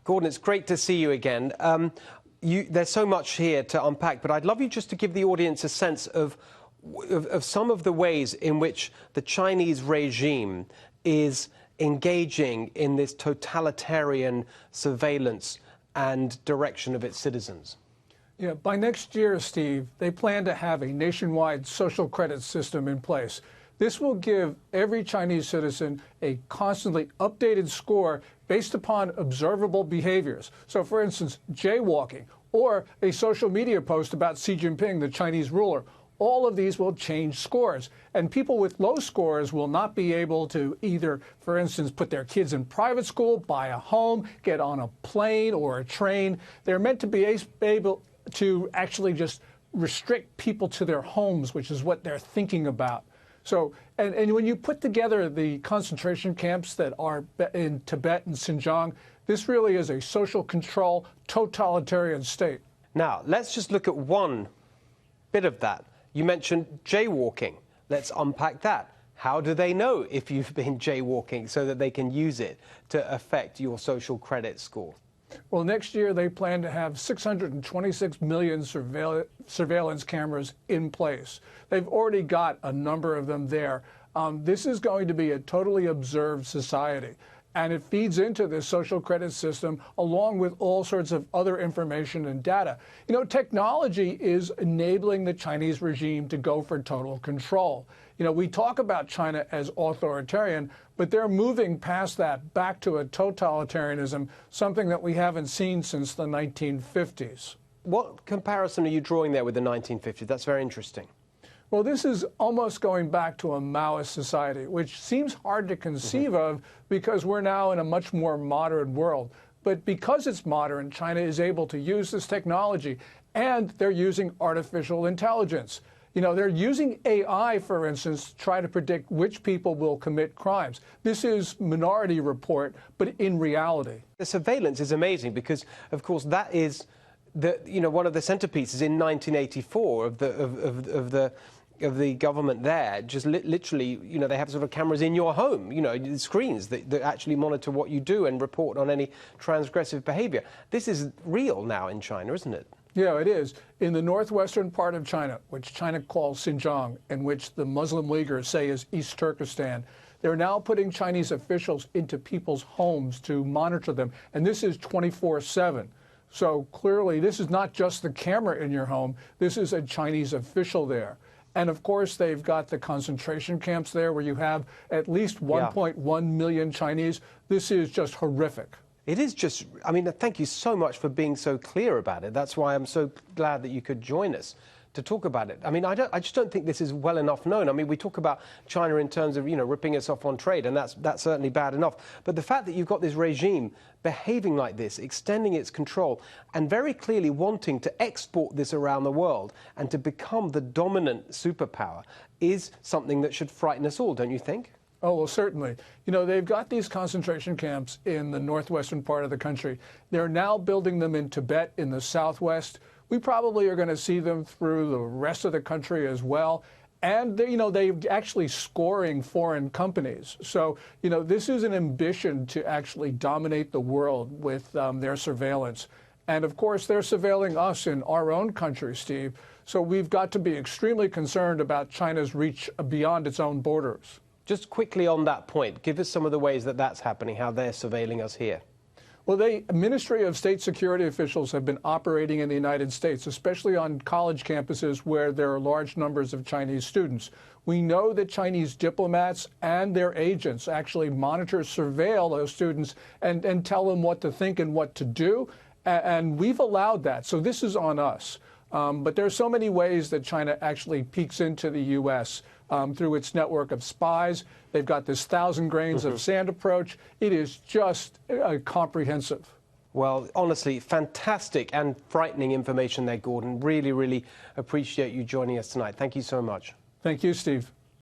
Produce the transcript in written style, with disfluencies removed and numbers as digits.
Gordon, it's great to see you again. There's so much here to unpack, but I'd love you just to give the audience a sense of some of the ways in which the Chinese regime is engaging in this totalitarian surveillance and direction of its citizens. Yeah, by next year, Steve, they plan to have a nationwide social credit system in place. This will give every Chinese citizen a constantly updated score based upon observable behaviors. So, for instance, jaywalking or a social media post about Xi Jinping, the Chinese ruler. All of these will change scores. And people with low scores will not be able to either, for instance, put their kids in private school, buy a home, get on a plane or a train. They're meant to be able to actually just restrict people to their homes, which is what they're thinking about. So, and when you put together the concentration camps that are in Tibet and Xinjiang, this really is a social control, totalitarian state. Now, let's just look at one bit of that. You mentioned jaywalking. Let's unpack that. How do they know if you've been jaywalking so that they can use it to affect your social credit score? Well, next year they plan to have 626 million surveillance cameras in place. They've already got a number of them there. This is going to be a totally observed society. And it feeds into this social credit system along with all sorts of other information and data. You know, technology is enabling the Chinese regime to go for total control. You know, we talk about China as authoritarian, but they're moving past that back to a totalitarianism, something that we haven't seen since the 1950s. What comparison are you drawing there with the 1950s? That's very interesting. Well, this is almost going back to a Maoist society, which seems hard to conceive of because we're now in a much more modern world. But because it's modern, China is able to use this technology, and they're using artificial intelligence. You know, they're using AI, for instance, to try to predict which people will commit crimes. This is Minority Report, but in reality. The surveillance is amazing because, of course, that is one of the centerpieces in 1984 of the government there. Just literally, you know, they have sort of cameras in your home, you know, screens that actually monitor what you do and report on any transgressive behavior. This is real now in China, isn't it? Yeah, it is. In the northwestern part of China, which China calls Xinjiang, and which the Muslim Uyghurs say is East Turkestan, they're now putting Chinese officials into people's homes to monitor them. And this is 24/7. So clearly, this is not just the camera in your home. This is a Chinese official there. And of course, they've got the concentration camps there where you have at least 1.1 million Chinese. This is just horrific. It is just, I mean, thank you so much for being so clear about it. That's why I'm so glad that you could join us to talk about it. I mean, I just don't think this is well enough known. I mean, we talk about China in terms of, you know, ripping us off on trade, and that's certainly bad enough. But the fact that you've got this regime behaving like this, extending its control, and very clearly wanting to export this around the world and to become the dominant superpower is something that should frighten us all, don't you think? Oh, well, certainly. You know, they've got these concentration camps in the northwestern part of the country. They're now building them in Tibet in the southwest. We probably are going to see them through the rest of the country as well. And, they're actually scoring foreign companies. So, you know, this is an ambition to actually dominate the world with their surveillance. And, of course, they're surveilling us in our own country, Steve. So we've got to be extremely concerned about China's reach beyond its own borders. Just quickly on that point, give us some of the ways that that's happening, how they're surveilling us here. Well, the Ministry of State Security officials have been operating in the United States, especially on college campuses where there are large numbers of Chinese students. We know that Chinese diplomats and their agents actually monitor, surveil those students and tell them what to think and what to do. And we've allowed that. So this is on us. But there are so many ways that China actually peeks into the U.S. Through its network of spies. They've got this 1,000 grains of sand approach. It is just comprehensive. Well, honestly, fantastic and frightening information there, Gordon. Really, really appreciate you joining us tonight. Thank you so much. Thank you, Steve.